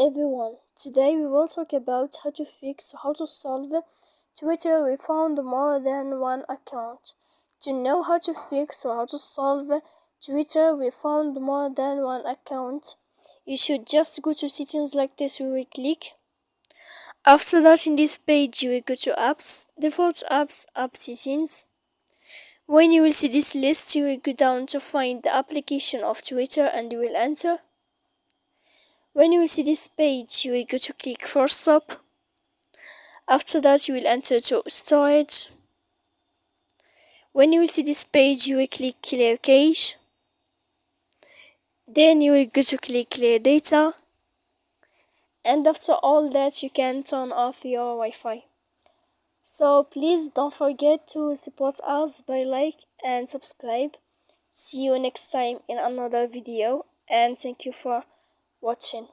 everyone, today we will talk about how to fix or how to solve Twitter. We found more than one account. To know how to fix or how to solve Twitter, we found more than one account. You should just go to settings like this. We will click. After that, in this page, you will go to apps, default apps, app settings. When you will see this list, you will go down to find the application of Twitter and you will enter. When you will see this page, you will go to click first up. After that, you will enter to storage. When you will see this page, you will click clear cache. Then you will go to click clear data. And after all that, you can turn off your Wi-Fi. So please don't forget to support us by like and subscribe. See you next time in another video, and thank you for watching.